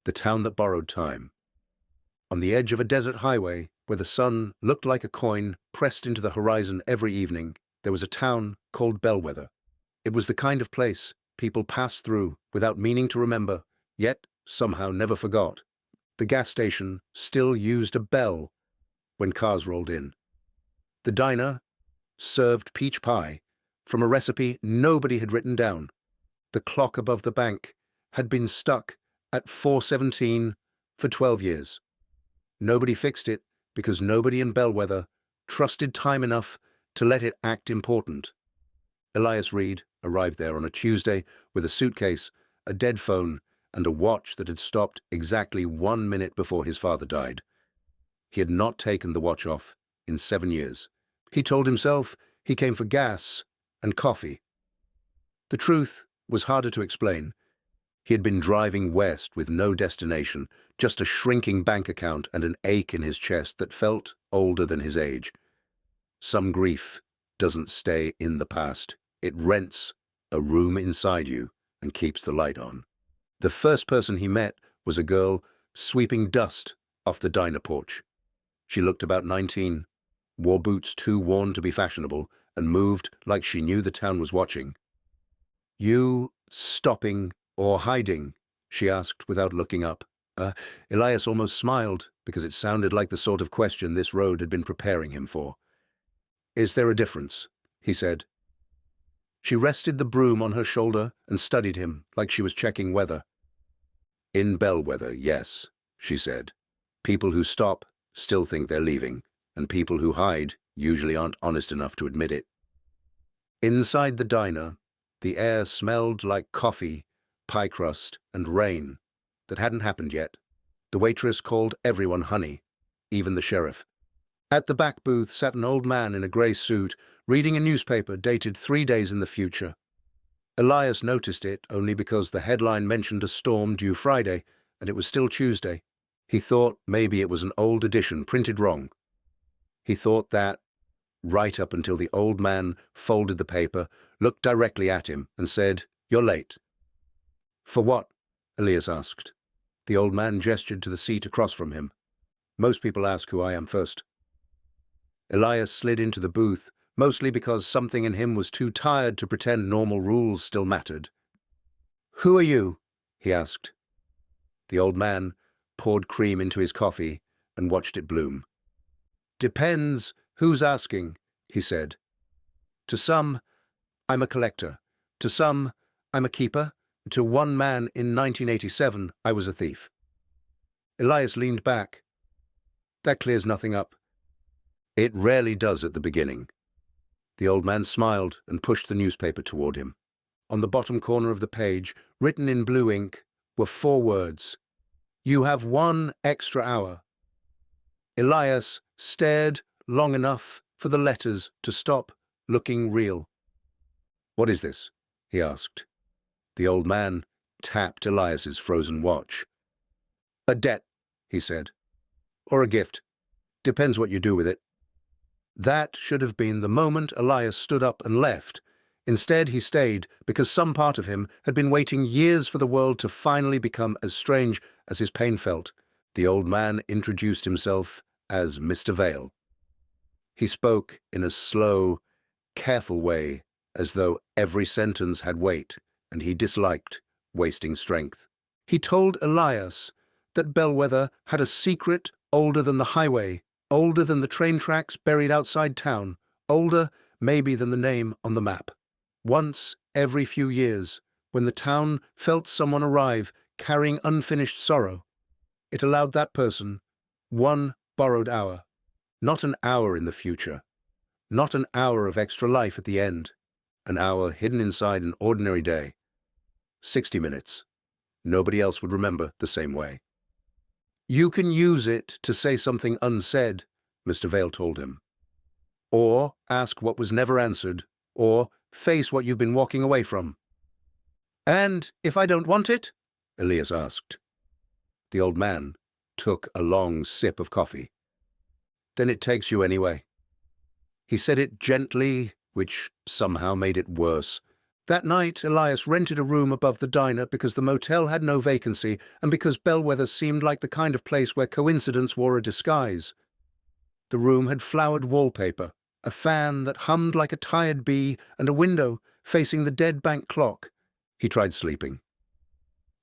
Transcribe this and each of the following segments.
the town that borrowed time. On the edge of a desert highway, where the sun looked like a coin pressed into the horizon every evening, there was a town called Bellweather. It was the kind of place people passed through without meaning to remember, yet somehow never forgot. The gas station still used a bell when cars rolled in. The diner served peach pie from a recipe nobody had written down. The clock above the bank had been stuck at 4:17 for 12 years. Nobody fixed it because nobody in Bellweather trusted time enough to let it act important. Elias Reed arrived there on a Tuesday with a suitcase, a dead phone, and a watch that had stopped exactly 1 minute before his father died. He had not taken the watch off in 7 years. He told himself he came for gas and coffee. The truth was harder to explain. He had been driving west with no destination, just a shrinking bank account and an ache in his chest that felt older than his age. Some grief doesn't stay in the past. It rents a room inside you and keeps the light on. The first person he met was a girl sweeping dust off the diner porch. She looked about 19, wore boots too worn to be fashionable, and moved like she knew the town was watching. "You stopping or hiding?" she asked without looking up. Elias almost smiled because it sounded like the sort of question this road had been preparing him for. "Is there a difference?" he said. She rested the broom on her shoulder and studied him like she was checking weather. "In Bellweather, yes," she said. "People who stop still think they're leaving, and people who hide usually aren't honest enough to admit it." Inside the diner, the air smelled like coffee, pie crust, and rain that hadn't happened yet. The waitress called everyone honey, even the sheriff. At the back booth sat an old man in a grey suit, reading a newspaper dated 3 days in the future. Elias noticed it only because the headline mentioned a storm due Friday, and it was still Tuesday. He thought maybe it was an old edition printed wrong. He thought that right up until the old man folded the paper, looked directly at him, and said, "You're late." "For what?" Elias asked. The old man gestured to the seat across from him. "Most people ask who I am first." Elias slid into the booth, mostly because something in him was too tired to pretend normal rules still mattered. "Who are you?" he asked. The old man poured cream into his coffee and watched it bloom. "Depends who's asking," he said. "To some, I'm a collector. To some, I'm a keeper. To one man in 1987, I was a thief." Elias leaned back. "That clears nothing up." "It rarely does at the beginning." The old man smiled and pushed the newspaper toward him. On the bottom corner of the page, written in blue ink, were 4 words. "You have 1 extra hour." Elias stared long enough for the letters to stop looking real. "What is this?" he asked. The old man tapped Elias's frozen watch. "A debt," he said. "Or a gift. Depends what you do with it." That should have been the moment Elias stood up and left. Instead, he stayed because some part of him had been waiting years for the world to finally become as strange as his pain felt. The old man introduced himself as Mr. Vale. He spoke in a slow, careful way, as though every sentence had weight, and he disliked wasting strength. He told Elias that Bellweather had a secret older than the highway, older than the train tracks buried outside town, older maybe than the name on the map. Once every few years, when the town felt someone arrive carrying unfinished sorrow, it allowed that person 1 borrowed hour. Not an hour in the future. Not an hour of extra life at the end. An hour hidden inside an ordinary day. 60 minutes. Nobody else would remember the same way. "You can use it to say something unsaid," Mr. Vale told him. "Or ask what was never answered, or face what you've been walking away from." "And if I don't want it?" Elias asked. The old man took a long sip of coffee. "Then it takes you anyway." He said it gently, which somehow made it worse. That night, Elias rented a room above the diner because the motel had no vacancy and because Bellweather seemed like the kind of place where coincidence wore a disguise. The room had flowered wallpaper, a fan that hummed like a tired bee, and a window facing the dead bank clock. He tried sleeping.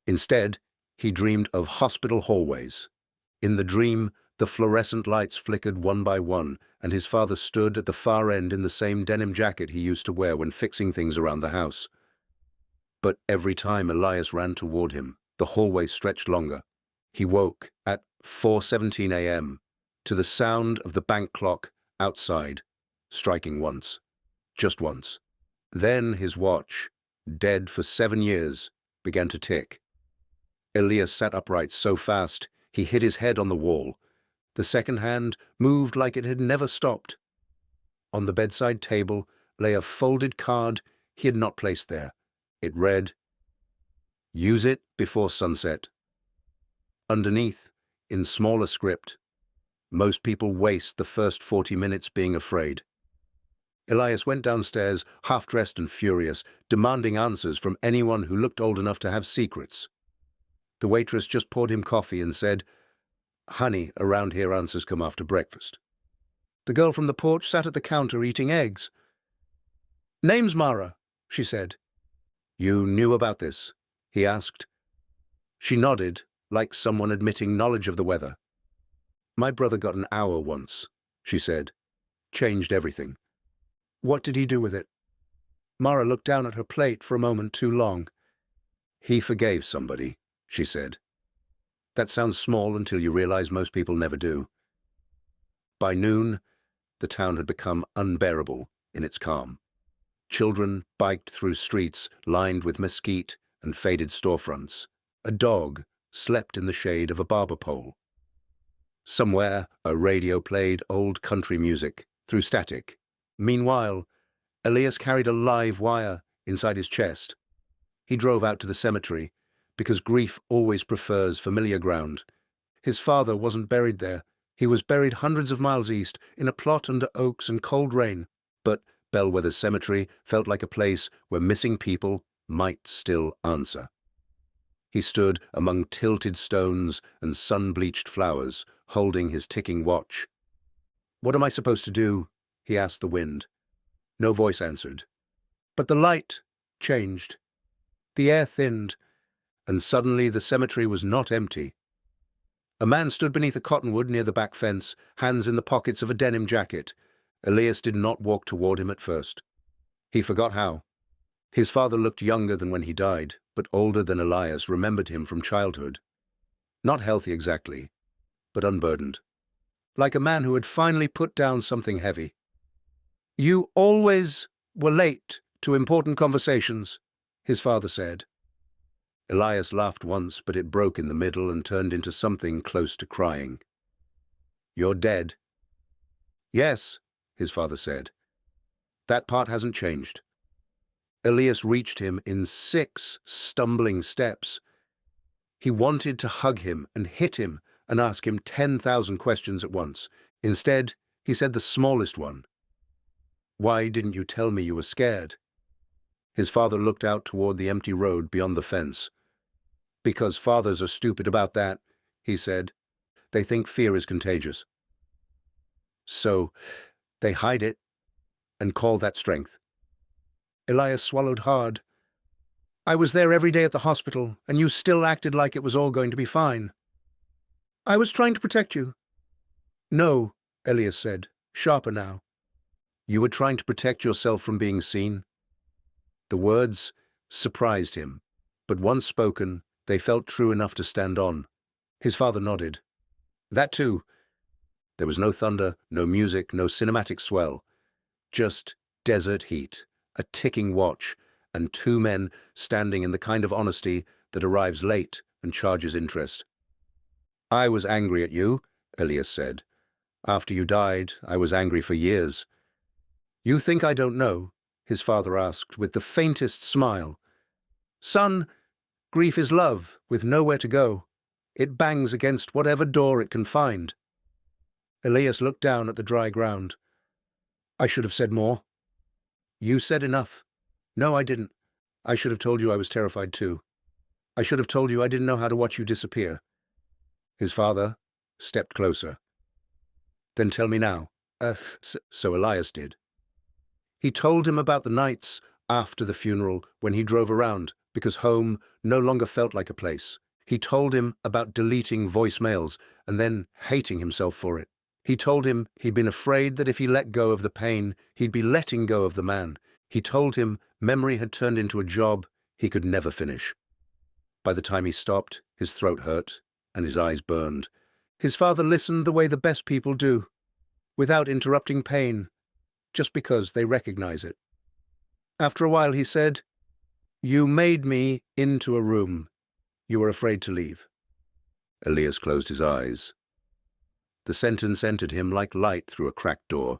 Instead, he dreamed of hospital hallways. In the dream, the fluorescent lights flickered one by one, and his father stood at the far end in the same denim jacket he used to wear when fixing things around the house. But every time Elias ran toward him, the hallway stretched longer. He woke at 4:17 a.m. to the sound of the bank clock outside, striking once, just once. Then his watch, dead for 7 years, began to tick. Elias sat upright so fast he hit his head on the wall. The second hand moved like it had never stopped. On the bedside table lay a folded card he had not placed there. It read, "Use it before sunset." Underneath, in smaller script, "Most people waste the first 40 minutes being afraid." Elias went downstairs, half-dressed and furious, demanding answers from anyone who looked old enough to have secrets. The waitress just poured him coffee and said, "Honey, around here answers come after breakfast." The girl from the porch sat at the counter eating eggs. "Name's Mara," she said. "You knew about this?" he asked. She nodded, like someone admitting knowledge of the weather. "My brother got an hour once," she said. "Changed everything." "What did he do with it?" Mara looked down at her plate for a moment too long. "He forgave somebody," she said. "That sounds small until you realize most people never do." By noon, the town had become unbearable in its calm. Children biked through streets lined with mesquite and faded storefronts. A dog slept in the shade of a barber pole. Somewhere, a radio played old country music through static. Meanwhile, Elias carried a live wire inside his chest. He drove out to the cemetery, because grief always prefers familiar ground. His father wasn't buried there. He was buried hundreds of miles east, in a plot under oaks and cold rain. But Bellweather Cemetery felt like a place where missing people might still answer. He stood among tilted stones and sun-bleached flowers, holding his ticking watch. "What am I supposed to do?" he asked the wind. No voice answered. But the light changed. The air thinned, and suddenly the cemetery was not empty. A man stood beneath a cottonwood near the back fence, hands in the pockets of a denim jacket. Elias did not walk toward him at first. He forgot how. His father looked younger than when he died, but older than Elias remembered him from childhood. Not healthy exactly, but unburdened. Like a man who had finally put down something heavy. "You always were late to important conversations," his father said. Elias laughed once, but it broke in the middle and turned into something close to crying. "You're dead." "Yes," his father said. "That part hasn't changed." Elias reached him in 6 stumbling steps. He wanted to hug him and hit him and ask him 10,000 questions at once. Instead, he said the smallest one. "Why didn't you tell me you were scared?" His father looked out toward the empty road beyond the fence. "Because fathers are stupid about that," he said. "They think fear is contagious. So they hide it and call that strength." Elias swallowed hard. "I was there every day at the hospital, and you still acted like it was all going to be fine." "I was trying to protect you." "No," Elias said, sharper now. "You were trying to protect yourself from being seen." The words surprised him, but once spoken, they felt true enough to stand on. His father nodded. "That too." There was no thunder, no music, no cinematic swell. Just desert heat, a ticking watch, and 2 men standing in the kind of honesty that arrives late and charges interest. "I was angry at you," Elias said. "After you died, I was angry for years." "You think I don't know?" his father asked with the faintest smile. "Son, grief is love with nowhere to go. It bangs against whatever door it can find." Elias looked down at the dry ground. "I should have said more." "You said enough." "No, I didn't. I should have told you I was terrified too. I should have told you I didn't know how to watch you disappear. His father stepped closer. Then tell me now. So Elias did. He told him about the nights after the funeral when he drove around because home no longer felt like a place. He told him about deleting voicemails and then hating himself for it. He told him he'd been afraid that if he let go of the pain, he'd be letting go of the man. He told him memory had turned into a job he could never finish. By the time he stopped, his throat hurt and his eyes burned. His father listened the way the best people do, without interrupting pain, just because they recognize it. After a while he said, "You made me into a room. You were afraid to leave." Elias closed his eyes. The sentence entered him like light through a cracked door.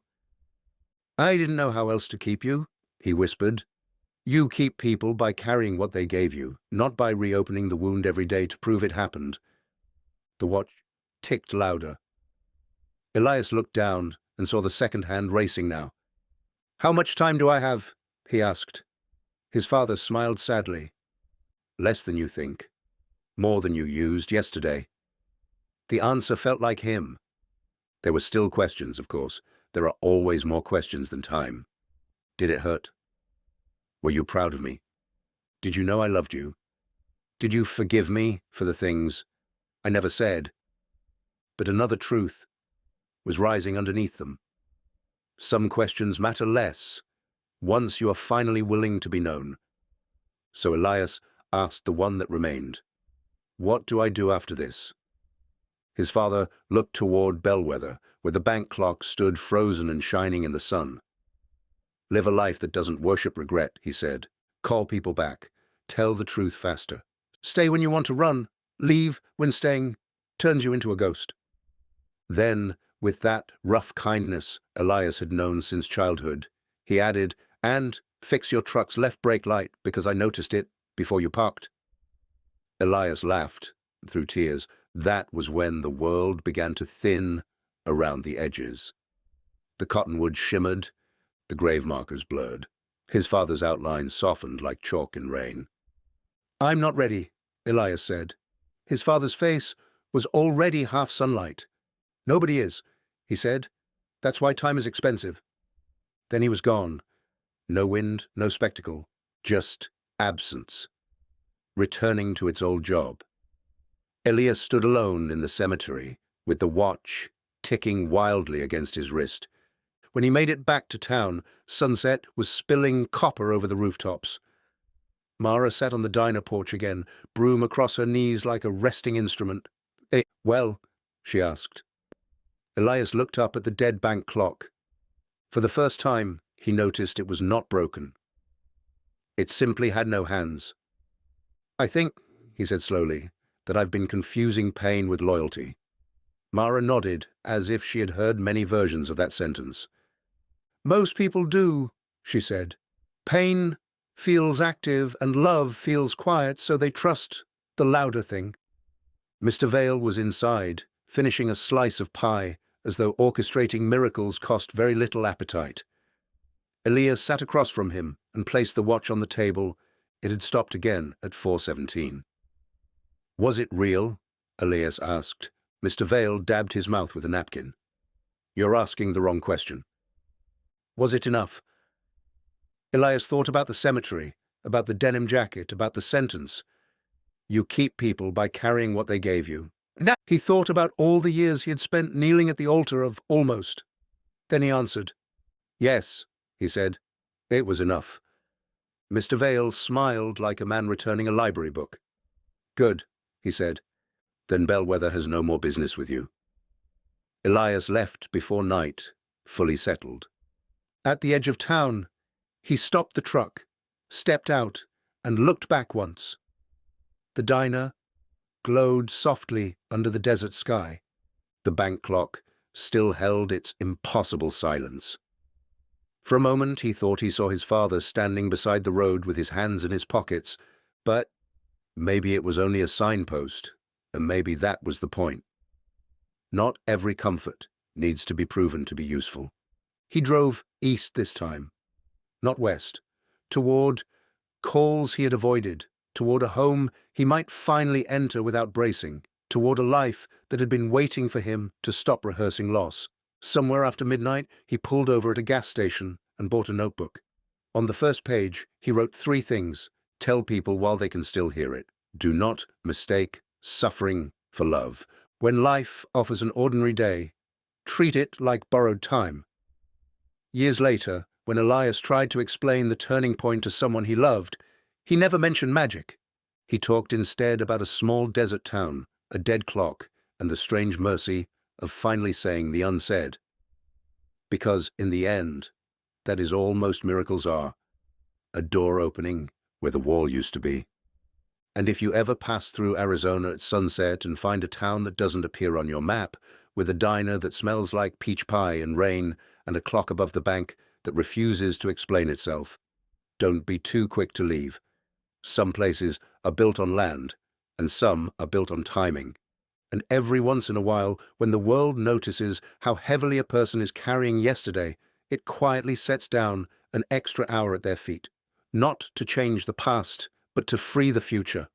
"I didn't know how else to keep you," he whispered. "You keep people by carrying what they gave you, not by reopening the wound every day to prove it happened." The watch ticked louder. Elias looked down and saw the second hand racing now. "How much time do I have?" he asked. His father smiled sadly. "Less than you think. More than you used yesterday." The answer felt like him. There were still questions, of course. There are always more questions than time. Did it hurt? Were you proud of me? Did you know I loved you? Did you forgive me for the things I never said? But another truth was rising underneath them. Some questions matter less once you are finally willing to be known. So Elias asked the one that remained, "What do I do after this?" His father looked toward Bellweather, where the bank clock stood frozen and shining in the sun. "Live a life that doesn't worship regret," he said. "Call people back. Tell the truth faster. Stay when you want to run. Leave when staying turns you into a ghost." Then, with that rough kindness Elias had known since childhood, he added, "And fix your truck's left brake light because I noticed it before you parked." Elias laughed through tears. That was when the world began to thin around the edges. The cottonwood shimmered, the grave markers blurred. His father's outline softened like chalk in rain. "I'm not ready," Elias said. His father's face was already half sunlight. "Nobody is," he said. "That's why time is expensive." Then he was gone. No wind, no spectacle, just absence, returning to its old job. Elias stood alone in the cemetery, with the watch ticking wildly against his wrist. When he made it back to town, sunset was spilling copper over the rooftops. Mara sat on the diner porch again, broom across her knees like a resting instrument. Well?" she asked. Elias looked up at the dead bank clock. For the first time, he noticed it was not broken. It simply had no hands. "I think," he said slowly, "that I've been confusing pain with loyalty." Mara nodded, as if she had heard many versions of that sentence. "Most people do," she said. "Pain feels active and love feels quiet, so they trust the louder thing." Mr. Vale was inside, finishing a slice of pie, as though orchestrating miracles cost very little appetite. Elias sat across from him and placed the watch on the table. It had stopped again at 4:17. "Was it real?" Elias asked. Mr. Vale dabbed his mouth with a napkin. "You're asking the wrong question." "Was it enough?" Elias thought about the cemetery, about the denim jacket, about the sentence. "You keep people by carrying what they gave you." He thought about all the years he had spent kneeling at the altar of almost. Then he answered. "Yes," he said. "It was enough." Mr. Vale smiled like a man returning a library book. "Good," he said. "Then Bellweather has no more business with you." Elias left before night, fully settled. At the edge of town, he stopped the truck, stepped out, and looked back once. The diner glowed softly under the desert sky. The bank clock still held its impossible silence. For a moment he thought he saw his father standing beside the road with his hands in his pockets, but maybe it was only a signpost, and maybe that was the point. Not every comfort needs to be proven to be useful. He drove east this time, not west, toward calls he had avoided, toward a home he might finally enter without bracing, toward a life that had been waiting for him to stop rehearsing loss. Somewhere after midnight, he pulled over at a gas station and bought a notebook. On the first page, he wrote 3 things. Tell people while they can still hear it. Do not mistake suffering for love. When life offers an ordinary day, treat it like borrowed time. Years later, when Elias tried to explain the turning point to someone he loved, he never mentioned magic. He talked instead about a small desert town, a dead clock, and the strange mercy of finally saying the unsaid. Because in the end, that is all most miracles are, a door opening where the wall used to be. And if you ever pass through Arizona at sunset and find a town that doesn't appear on your map, with a diner that smells like peach pie and rain and a clock above the bank that refuses to explain itself, don't be too quick to leave. Some places are built on land, and some are built on timing. And every once in a while, when the world notices how heavily a person is carrying yesterday, it quietly sets down an extra hour at their feet, not to change the past, but to free the future.